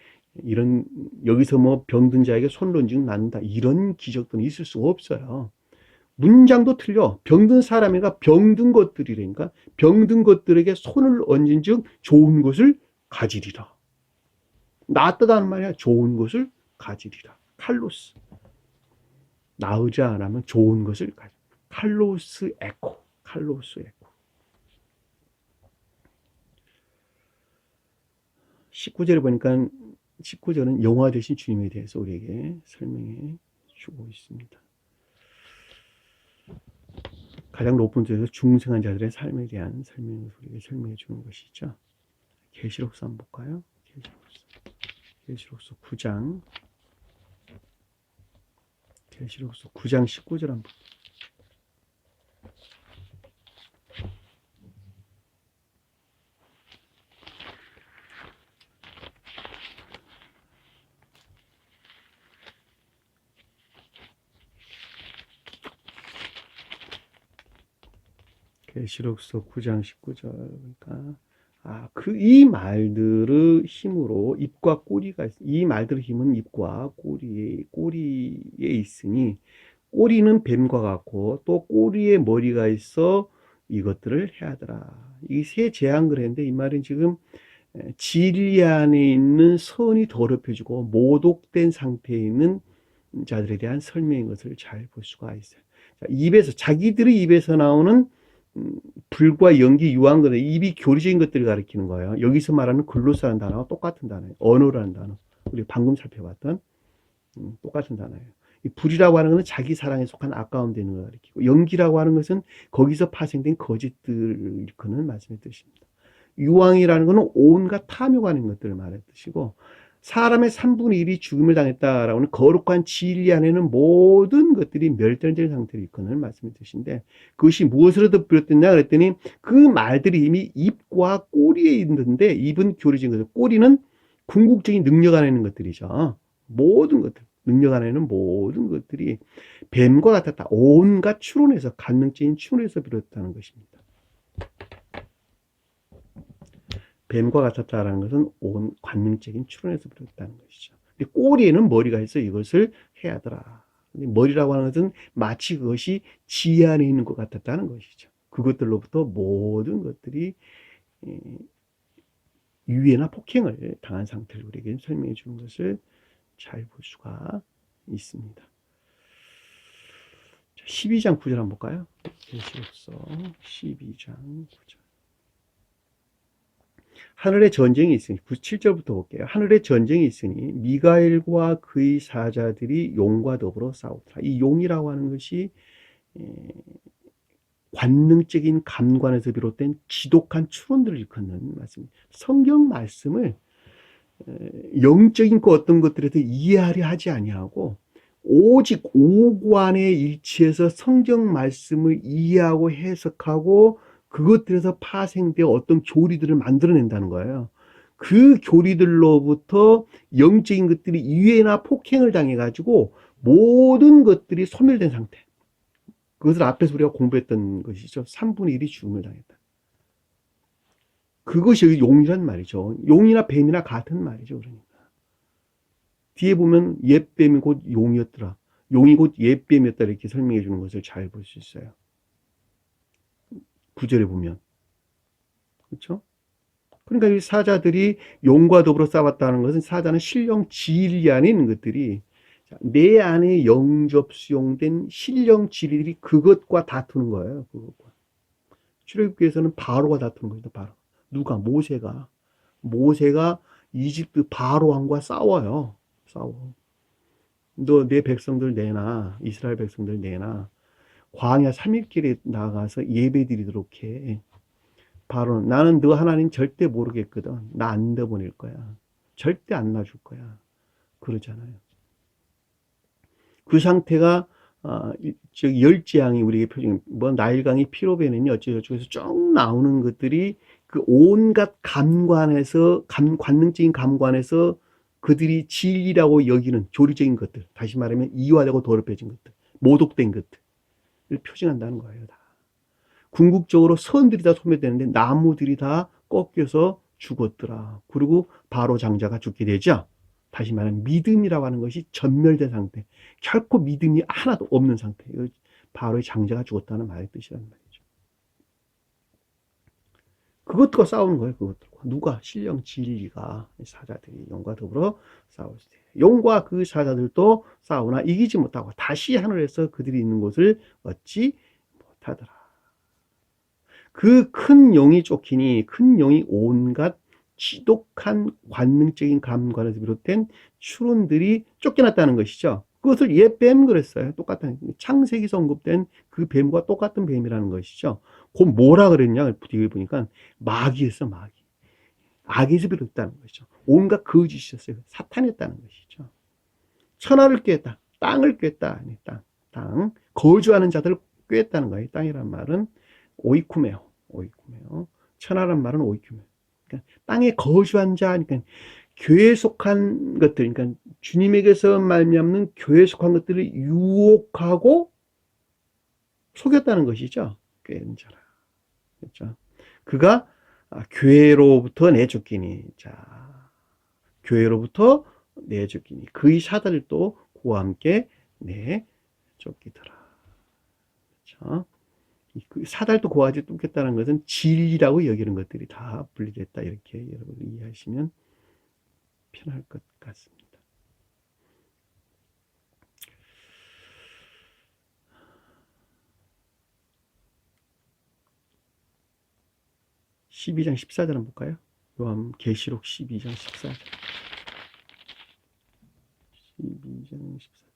[SPEAKER 1] 여기서 뭐 병든 자에게 손론증 낫는다, 이런 기적들은 있을 수가 없어요. 문장도 틀려. 병든 사람이가 병든 것들이라니까, 병든 것들에게 손을 얹은 즉 좋은 것을 가지리라. 낫다는 말이야. 좋은 것을 가지리라. 칼로스. 나으지 않으면 좋은 것을 가지. 칼로스 에코. 19절에 보니까 19절은 영화 되신 주님에 대해서 우리에게 설명해 주고 있습니다. 가장 높은 쪽에서 중생한 자들의 삶에 대한 설명을 우리에게 설명해 주는 것이죠. 계시록서 한번 볼까요? 계시록서 9장 19절 한번. 계시록서 9장 19절. 그러니까 이 말들의 힘으로 입과 꼬리가 이 말들의 힘은 입과 꼬리에 있으니, 꼬리는 뱀과 같고 또 꼬리에 머리가 있어 이것들을 해하더라. 이 세 재앙을 했는데, 이 말은 지금 진리 안에 있는 선이 더럽혀지고 모독된 상태에 있는 자들에 대한 설명인 것을 잘 볼 수가 있어요. 자기들의 입에서 나오는 불과 연기, 유황, 입이 교리적인 것들을 가리키는 거예요. 여기서 말하는 글로스라는 단어와 똑같은 단어예요. 언어라는 단어. 우리 방금 살펴봤던 똑같은 단어예요. 이 불이라고 하는 것은 자기 사랑에 속한 아까운 되는 걸 가리키고, 연기라고 하는 것은 거기서 파생된 거짓들을 일컫는 말씀의 뜻입니다. 유황이라는 것은 온갖 탐욕하는 것들을 말하는 뜻이고, 사람의 3분의 1이 죽음을 당했다라고 하는 거룩한 진리 안에는 모든 것들이 멸절된 상태를 일컫는 말씀의 뜻인데, 그것이 무엇으로도 비롯됐냐 그랬더니 그 말들이 이미 입과 꼬리에 있는데, 입은 교리적인 것들, 꼬리는 궁극적인 능력 안에 있는 것들이죠. 모든 것들, 능력 안에 있는 모든 것들이 뱀과 같았다. 온갖 추론에서, 관능적인 추론에서 비롯됐다는 것입니다. 뱀과 같았다라는 것은 온 관능적인 추론에서 비롯됐다는 것이죠. 근데 꼬리에는 머리가 있어 이것을 해야 하더라. 머리라고 하는 것은 마치 그것이 지혜 안에 있는 것 같았다는 것이죠. 그것들로부터 모든 것들이 유해나 폭행을 당한 상태를 우리에게 설명해 주는 것을 잘 볼 수가 있습니다. 12장 9절 한번 볼까요? 계시록서 12장 9절. 하늘에 전쟁이 있으니, 7절부터 볼게요. 하늘에 전쟁이 있으니 미가엘과 그의 사자들이 용과 더불어 싸우더라. 이 용이라고 하는 것이 관능적인 감관에서 비롯된 지독한 추론들을 일컫는 말씀입니다. 성경 말씀을 영적인 그 어떤 것들에서 이해하려 하지 아니하고, 오직 오관에 일치해서 성경 말씀을 이해하고 해석하고 그것들에서 파생되어 어떤 교리들을 만들어낸다는 거예요. 그 교리들로부터 영적인 것들이 이해나 폭행을 당해가지고 모든 것들이 소멸된 상태. 그것을 앞에서 우리가 공부했던 것이죠. 3분의 1이 죽음을 당했다. 그것이 용이란 말이죠. 용이나 뱀이나 같은 말이죠. 그러니까 뒤에 보면 옛뱀이 곧 용이었더라. 용이 곧 옛뱀이었다, 이렇게 설명해 주는 것을 잘 볼 수 있어요. 구절에 보면. 그렇죠? 그러니까 이 사자들이 용과 더불어 싸웠다는 것은 사자는 신령 진리 안에 있는 것들이 내 안에 영접 수용된 신령 진리들이 그것과 다투는 거예요. 그것과. 출애굽기에서는 바로가 다투는 거죠. 바로. 누가? 모세가 이집트 바로 왕과 싸워요. 싸워. 너 내 백성들 내놔. 이스라엘 백성들 내놔. 광야 3일길에 나가서 예배 드리도록 해. 바로 나는 너 하나님 절대 모르겠거든. 나 안 내보낼 거야. 절대 안 놔줄 거야. 그러잖아요. 그 상태가 저기 열지양이 우리에게 표정, 뭐 나일강이 피로 배느니 어쩌고저쩌고 해서 쭉 나오는 것들이 그 온갖 감관에서 관능적인 감관에서 그들이 진리라고 여기는 교리적인 것들, 다시 말하면 이화되고 더럽혀진 것들, 모독된 것들을 표징한다는 거예요. 다. 궁극적으로 선들이 다 소멸되는데 나무들이 다 꺾여서 죽었더라. 그리고 바로 장자가 죽게 되죠. 다시 말하면 믿음이라고 하는 것이 전멸된 상태, 결코 믿음이 하나도 없는 상태. 바로의 장자가 죽었다는 말의 뜻이란 말이죠. 그것과 싸우는 거예요. 그것들과. 누가? 신령 진리가 사자들이 용과 더불어 싸울 때 용과 그 사자들도 싸우나 이기지 못하고 다시 하늘에서 그들이 있는 곳을 얻지 못하더라. 그 큰 용이 쫓기니 큰 용이 온갖 지독한 관능적인 감관에서 비롯된 추론들이 쫓겨났다는 것이죠. 그것을 뱀 그랬어요. 똑같은 창세기서 언급된 그 뱀과 똑같은 뱀이라는 것이죠. 그 뭐라 그랬냐? 뒤에 보니까 마귀였어, 마귀. 악에서 비롯했다는 것이죠. 온갖 거짓이었어요. 사탄이었다는 것이죠. 천하를 꿰었다. 땅을 꿰었다. 땅. 거주하는 자들을 꿰었다는 거예요. 땅이란 말은 오이쿠메오. 천하란 말은 오이쿠메오. 그러니까 땅에 거주한 자, 그러니까 교회에 속한 것들, 그러니까 주님에게서 말미암는 교회에 속한 것들을 유혹하고 속였다는 것이죠. 꿰는 자라. 그렇죠. 그가 교회로부터 내쫓기니, 자, 교회로부터 내쫓기니, 그의 사들도 그와 함께 내쫓기더라. 그렇죠. 그 사달도 고아지 뚫겠다는 것은 진리라고 여기는 것들이 다 분리됐다. 이렇게 여러분 이해하시면 편할 것 같습니다. (12장) 14절 한번 볼까요? 계시록 12장 14절. 12장 14절.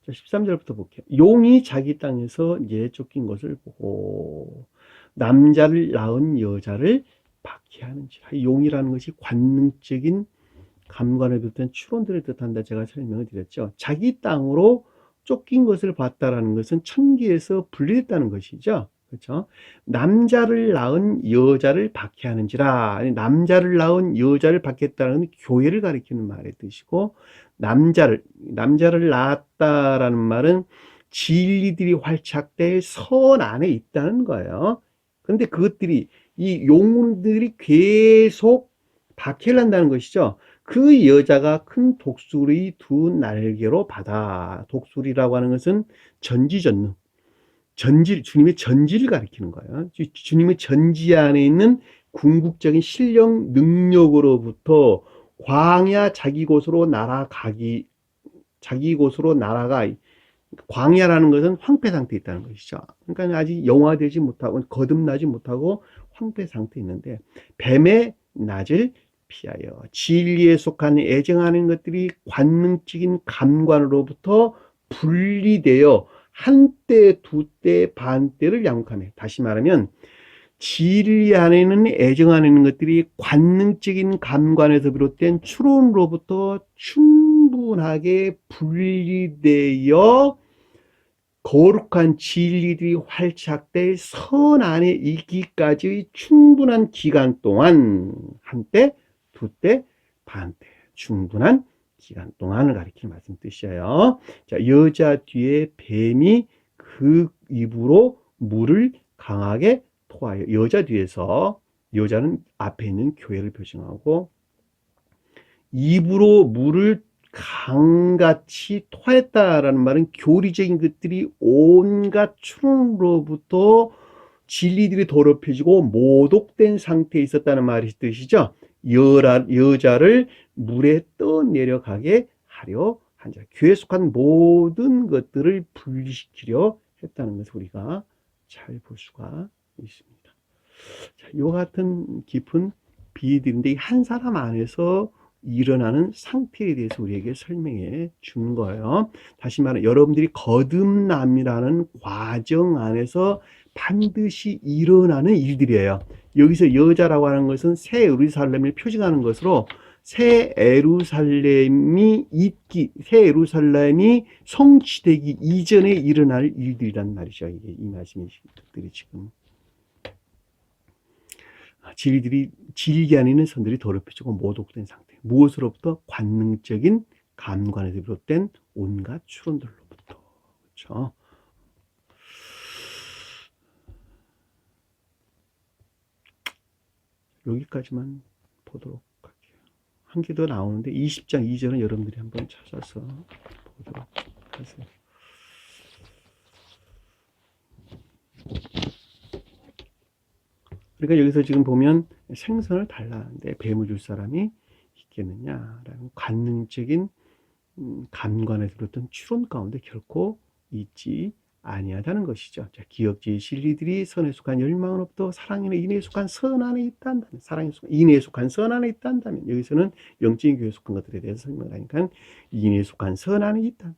[SPEAKER 1] 자, 13절부터 볼게요. 용이 자기 땅에서 내쫓긴 것을 보고 남자를 낳은 여자를 박해하는지라. 용이라는 것이 관능적인 감관에 비롯된 추론들을 뜻한다. 제가 설명을 드렸죠. 자기 땅으로 쫓긴 것을 봤다라는 것은 천기에서 분리됐다는 것이죠. 그렇죠? 남자를 낳은 여자를 박해하는지라. 남자를 낳은 여자를 박해했다는 교회를 가리키는 말의 뜻이고, 남자를 낳았다라는 말은 진리들이 활착될 선 안에 있다는 거예요. 그런데 그것들이, 이 용들이 계속 박해를 한다는 것이죠. 그 여자가 큰 독수리 두 날개로 받아. 독수리라고 하는 것은 전지전능. 주님의 전지를 가리키는 거예요. 주님의 전지 안에 있는 궁극적인 신령 능력으로부터 광야 자기 곳으로 날아가, 광야라는 것은 황폐 상태에 있다는 것이죠. 그러니까 아직 영화되지 못하고, 거듭나지 못하고 황폐 상태에 있는데, 뱀의 낯을 피하여 진리에 속한 애정하는 것들이 관능적인 감관으로부터 분리되어 한때, 두때, 반때를 양육하며, 다시 말하면 진리 안에는 애정 안에 있는 것들이 관능적인 감관에서 비롯된 추론으로부터 충분하게 분리되어 거룩한 진리들이 활착될 선 안에 있기까지의 충분한 기간 동안, 한때, 두때, 반때, 충분한 기간 동안을 가리키는 말씀 뜻이에요. 자, 여자 뒤에 뱀이 그 입으로 물을 강하게 토하여, 여자 뒤에서, 여자는 앞에 있는 교회를 표징하고, 입으로 물을 강같이 토했다라는 말은 교리적인 것들이 온갖 추론으로부터 진리들이 더럽혀지고 모독된 상태에 있었다는 말이 뜻이죠. 여자를 물에 떠내려가게 하려 한 자. 교회에 속한 모든 것들을 분리시키려 했다는 것을 우리가 잘 볼 수가 있습니다. 자, 이 같은 깊은 비유들인데 한 사람 안에서 일어나는 상태에 대해서 우리에게 설명해 준 거예요. 다시 말해 여러분들이 거듭남이라는 과정 안에서 반드시 일어나는 일들이에요. 여기서 여자라고 하는 것은 새 예루살렘을 표징하는 것으로 새 예루살렘이 성취되기 이전에 일어날 일들이란 말이죠. 이게 이 말씀들이 지금. 진리 안에 있는 선들이 더럽혀지고 모독된 상태. 무엇으로부터? 관능적인 감관에서 비롯된 온갖 추론들로부터. 그렇죠? 여기까지만 보도록 할게요. 한 개 더 나오는데 20장 2절은 여러분들이 한번 찾아서 보도록 하세요. 그러니까 여기서 지금 보면 생선을 달라는데 뱀을 줄 사람이 있겠느냐라는 관능적인 감관에서 비롯된 추론 가운데 결코 있지 아니하다는 것이죠. 자, 기억지의 진리들이 선에 속한 열망으로부터 사랑에 인에 속한 선 안에 있단다면, 사랑에 속한 인에 속한 선 안에 있단다면, 여기서는 영적인 교회에 속한 것들에 대해서 설명을 하니까 인에 속한 선 안에 있다.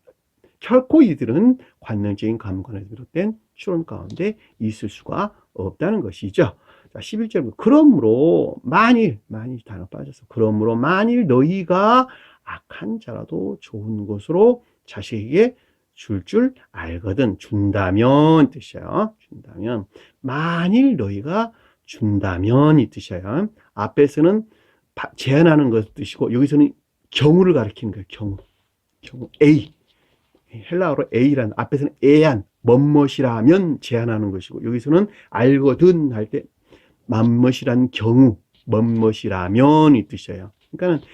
[SPEAKER 1] 결코 이들은 관능적인 감관에서 비롯된 추론 가운데 있을 수가 없다는 것이죠. 자, 11절. 그러므로 만일 단어 빠져서 그러므로 만일 너희가 악한 자라도 좋은 것으로 자식에게 줄 알거든. 준다면 뜻이에요. 준다면. 만일 너희가 준다면 이 뜻이에요. 앞에서는 제한하는 것 뜻이고 여기서는 경우를 가리키는 거예요. 경우 A. 헬라어로 A란 앞에서는 에안 멋멋이라면 제한하는 것이고 여기서는 알거든 할 때 맘멋이란 경우 멋멋이라면 이 뜻이에요. 그러니까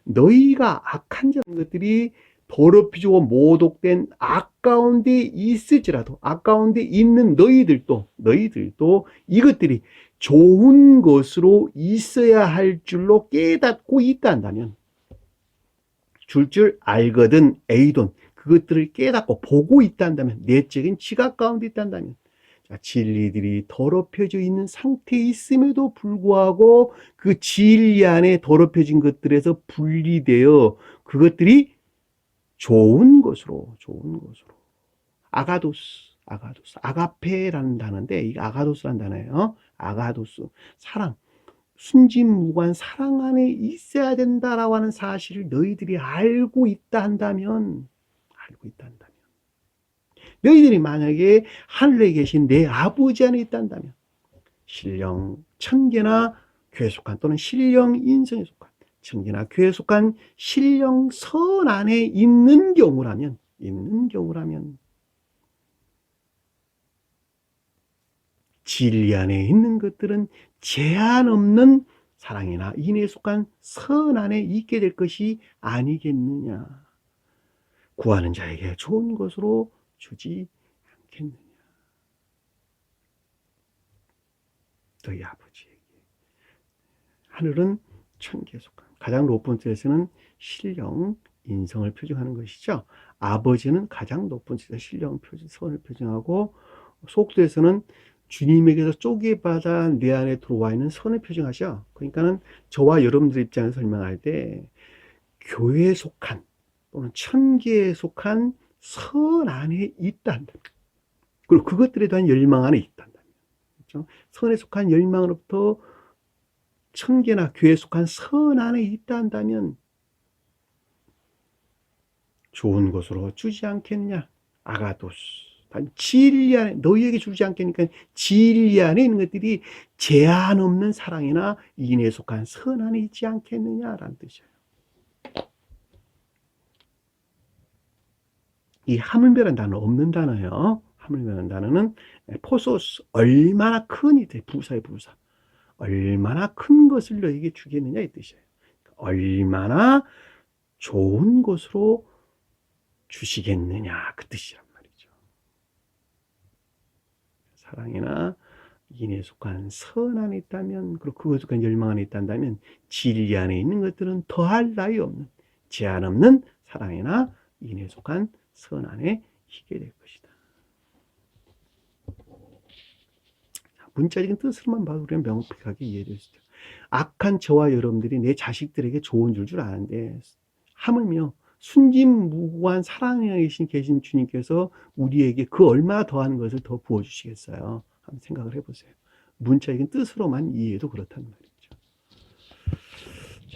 [SPEAKER 1] 너희가 악한 것들이 더럽히고 모독된 악 가운데 있을지라도 악 가운데 있는 너희들도 이것들이 좋은 것으로 있어야 할 줄로 깨닫고 있다면 줄 알거든 A돈 그것들을 깨닫고 보고 있다면 내적인 지각 가운데 있다면 진리들이 더럽혀져 있는 상태에 있음에도 불구하고 그 진리 안에 더럽혀진 것들에서 분리되어 그것들이 좋은 것으로 아가페라는 단어인데 이 아가도스라는 단어예요. 아가도스 사랑 순진무관 사랑 안에 있어야 된다라고 하는 사실을 너희들이 알고 있다 한다면 너희들이 만약에 하늘에 계신 내 아버지 안에 있단다면 신령 천계나 교회 속한 또는 신령 인성에 속한 천계나 교회에 속한 신령 선 안에 있는 경우라면 진리 안에 있는 것들은 제한 없는 사랑이나 인에 속한 선 안에 있게 될 것이 아니겠느냐. 구하는 자에게 좋은 것으로 주지 않겠느냐. 너희 아버지에게. 하늘은 천계에 속한 가장 높은 뜻에서는 신령 인성을 표정하는 것이죠. 아버지는 가장 높은 뜻에서 신령 선을 표정하고 속도에서는 주님에게서 쪼개받아 내 안에 들어와 있는 선을 표정하죠. 그러니까는 저와 여러분들 입장에서 설명할 때 교회에 속한 또는 천계에 속한 선 안에 있단다. 그리고 그것들에 대한 열망 안에 있단다. 그렇죠? 선에 속한 열망으로부터 천계나 교회에 속한 선 안에 있다 한다면 좋은 것으로 주지 않겠냐. 아가도스. 단 진리 안에 너희에게 주지 않겠니까 진리 안에 있는 것들이 제한 없는 사랑이나 인에 속한 선 안에 있지 않겠느냐라는 뜻이에요. 이 하물며 단어 없는 단어예요. 하물며 단어는 포소스 얼마나 큰 이들 부사의 부사 얼마나 큰 것을 너에게 주겠느냐 이 뜻이에요. 얼마나 좋은 것으로 주시겠느냐 그 뜻이란 말이죠. 사랑이나 인에 속한 선 안에 있다면, 그리고 그것에 속한 열망 안에 있다면 진리 안에 있는 것들은 더할 나위 없는 제한 없는 사랑이나 인에 속한 선 안에 있게 될 것이다. 문자적인 뜻으로만 봐도 우리는 명확하게 이해될 수 있죠. 악한 저와 여러분들이 내 자식들에게 좋은 줄 아는데 하물며 순진무구한 사랑에 계신 주님께서 우리에게 그 얼마나 더한 것을 더 부어주시겠어요. 한번 생각을 해보세요. 문자적인 뜻으로만 이해해도 그렇단 말이죠.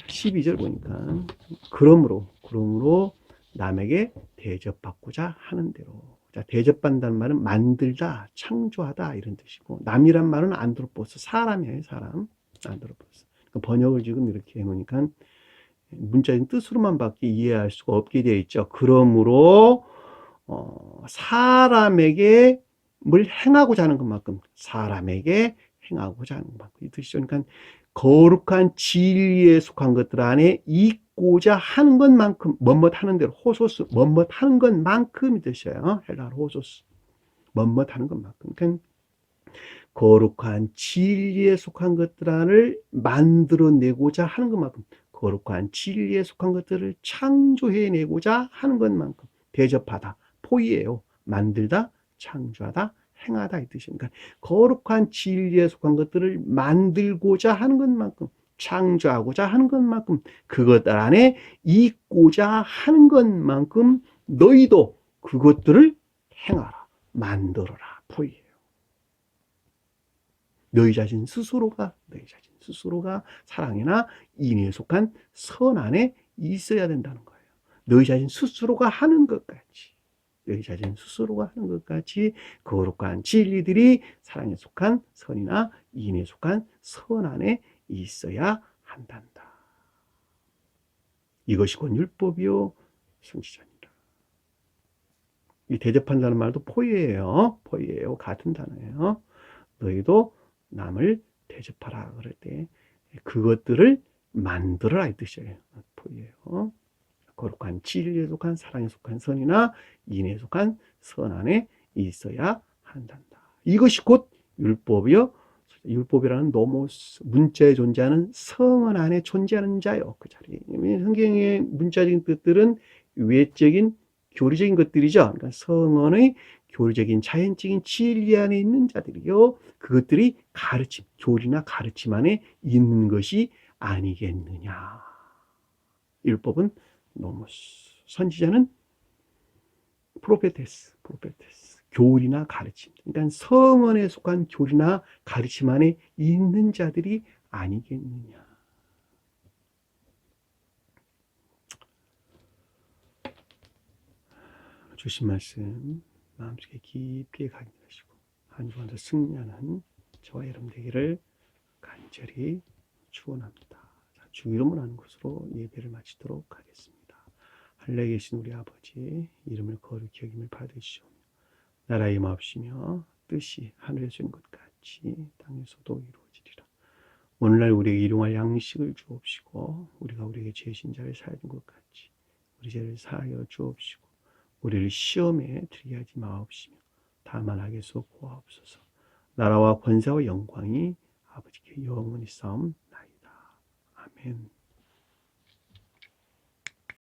[SPEAKER 1] 12절 보니까 그러므로 남에게 대접받고자 하는 대로. 자, 대접받는다는 말은 만들다, 창조하다 이런 뜻이고, 남이란 말은 안드로포스, 사람이에요, 사람. 안드로포스. 번역을 지금 이렇게 해놓으니까 문자적인 뜻으로만 밖에 이해할 수가 없게 되어 있죠. 그러므로 사람에게 뭘 행하고자 하는 것만큼, 사람에게 행하고자 하는 것만큼 이 뜻이죠. 그러니까 거룩한 진리에 속한 것들 안에 있고자 하는 것만큼, 뭐뭇 하는 대로, 호소스, 뭐뭇 하는 것만큼이 뜻이에요. 헬라로 호소스, 뭐뭇 하는 것만큼. 그러니까 거룩한 진리에 속한 것들을 만들어내고자 하는 것만큼, 거룩한 진리에 속한 것들을 창조해내고자 하는 것만큼, 대접하다, 포이예요. 만들다, 창조하다, 행하다 이 뜻입니다. 거룩한 진리에 속한 것들을 만들고자 하는 것만큼, 창조하고자 하는 것만큼, 그것 안에 있고자 하는 것만큼 너희도 그것들을 행하라, 만들어라, 포이예요. 너희 자신 스스로가 사랑이나 인에 속한 선 안에 있어야 된다는 거예요. 너희 자신 스스로가 하는 것 같이 거룩한 진리들이 사랑에 속한 선이나 인에 속한 선 안에 있어야 한단다. 이것이 곧 율법이요 선지자니라. 이 대접한다는 말도 포이예요. 같은 단어예요. 너희도 남을 대접하라 그럴 때 그것들을 만들어라 이 뜻이에요. 포이예요. 거룩한 진리에 속한 사랑에 속한 선이나 인에 속한 선 안에 있어야 한단다. 이것이 곧 율법이요. 율법이라는 노모스, 문자에 존재하는 성은 안에 존재하는 자요. 그 자리. 성경의 문자적인 뜻들은 외적인 교리적인 것들이죠. 그러니까 성언의 교리적인 자연적인 진리 안에 있는 자들이요. 그것들이 가르침, 교리나 가르침 안에 있는 것이 아니겠느냐. 율법은 노모스, 선지자는 프로페테스, 교리나 가르침. 그러니까 성언에 속한 교리나 가르침 안에 있는 자들이 아니겠느냐. 주신 말씀 마음속에 깊게 각인하시고 한 주간도 승리하는 저와 여러분 되기를 간절히 축원합니다. 주 이름을 하는 것으로 예배를 마치도록 하겠습니다. 하늘에 계신 우리 아버지 이름을 거룩히 여김을 받으시오며 나라의 마옵시며 뜻이 하늘에서 인 것 같이 땅에서도 이루어지리라. 오늘날 우리에게 일용할 양식을 주옵시고 우리가 우리에게 죄진 자를 사하여 준 것 같이 우리 죄를 사하여 주옵시고 우리를 시험에 들게 하지 마옵시며 다만 악에서 구하옵소서. 나라와 권세와 영광이 아버지께 영원히 싸움나이다. 아멘.